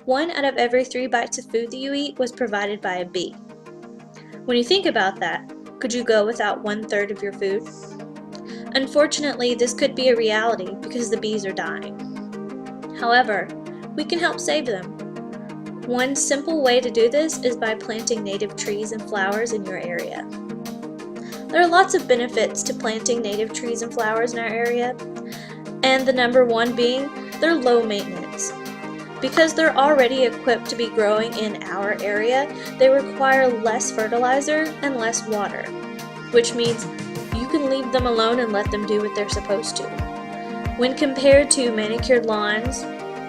1 out of every 3 bites of food that you eat was provided by a bee. When you think about that, could you go without 1/3 of your food? Unfortunately, this could be a reality because the bees are dying. However, we can help save them. One simple way to do this is by planting native trees and flowers in your area. There are lots of benefits to planting native trees and flowers in our area, and the number one being they're low maintenance. Because they're already equipped to be growing in our area, they require less fertilizer and less water, which means you can leave them alone and let them do what they're supposed to. When compared to manicured lawns,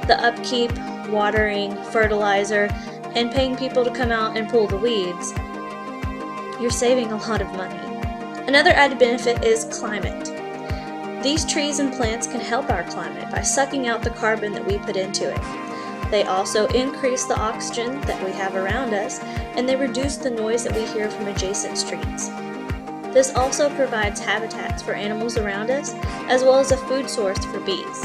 the upkeep, watering, fertilizer, and paying people to come out and pull the weeds, you're saving a lot of money. Another added benefit is climate. These trees and plants can help our climate by sucking out the carbon that we put into it. They also increase the oxygen that we have around us, and they reduce the noise that we hear from adjacent streets. This also provides habitats for animals around us, as well as a food source for bees.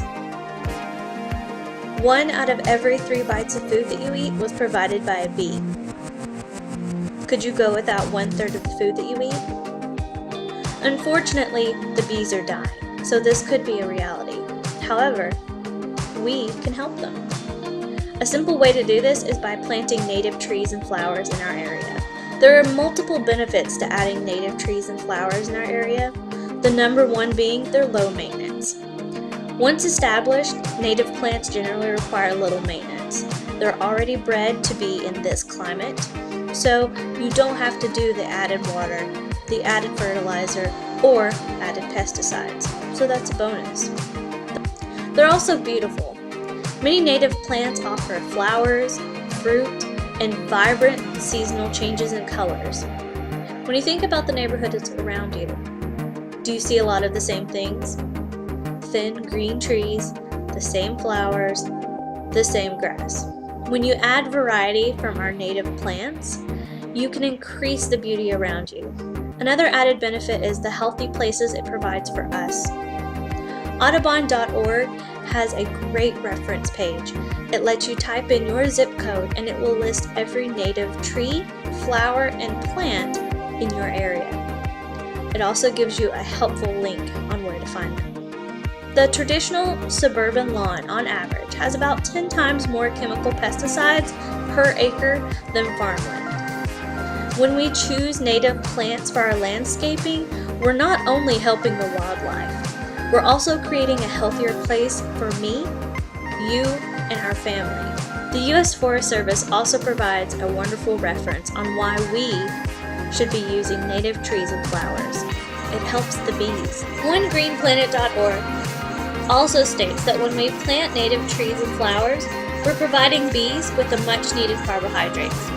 1 out of every 3 bites of food that you eat was provided by a bee. Could you go without 1/3 of the food that you eat? Unfortunately, the bees are dying, so this could be a reality. However, we can help them. A simple way to do this is by planting native trees and flowers in our area. There are multiple benefits to adding native trees and flowers in our area, the number one being they're low maintenance. Once established, native plants generally require little maintenance. They're already bred to be in this climate, so you don't have to do the added water, the added fertilizer, or added pesticides, so that's a bonus. They're also beautiful. Many native plants offer flowers, fruit, and vibrant seasonal changes in colors. When you think about the neighborhood that's around you, do you see a lot of the same things? Thin green trees, the same flowers, the same grass. When you add variety from our native plants, you can increase the beauty around you. Another added benefit is the healthy places it provides for us. Audubon.org has a great reference page. It lets you type in your zip code and it will list every native tree, flower, and plant in your area. It also gives you a helpful link on where to find them. The traditional suburban lawn, on average, has about 10 times more chemical pesticides per acre than farmland. When we choose native plants for our landscaping, we're not only helping the wildlife, we're also creating a healthier place for me, you, and our family. The U.S. Forest Service also provides a wonderful reference on why we should be using native trees and flowers. It helps the bees. OneGreenPlanet.org also states that when we plant native trees and flowers, we're providing bees with the much-needed carbohydrates.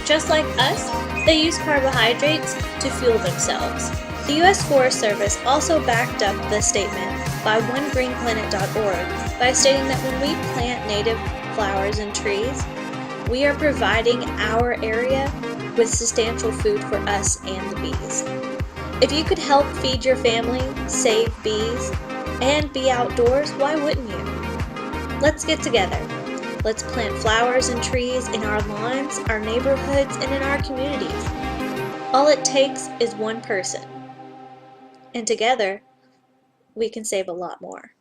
Just like us, they use carbohydrates to fuel themselves. The U.S. Forest Service also backed up this statement by OneGreenPlanet.org by stating that when we plant native flowers and trees, we are providing our area with substantial food for us and the bees. If you could help feed your family, save bees, and be outdoors, why wouldn't you? Let's get together. Let's plant flowers and trees in our lawns, our neighborhoods, and in our communities. All it takes is one person. And together, we can save a lot more.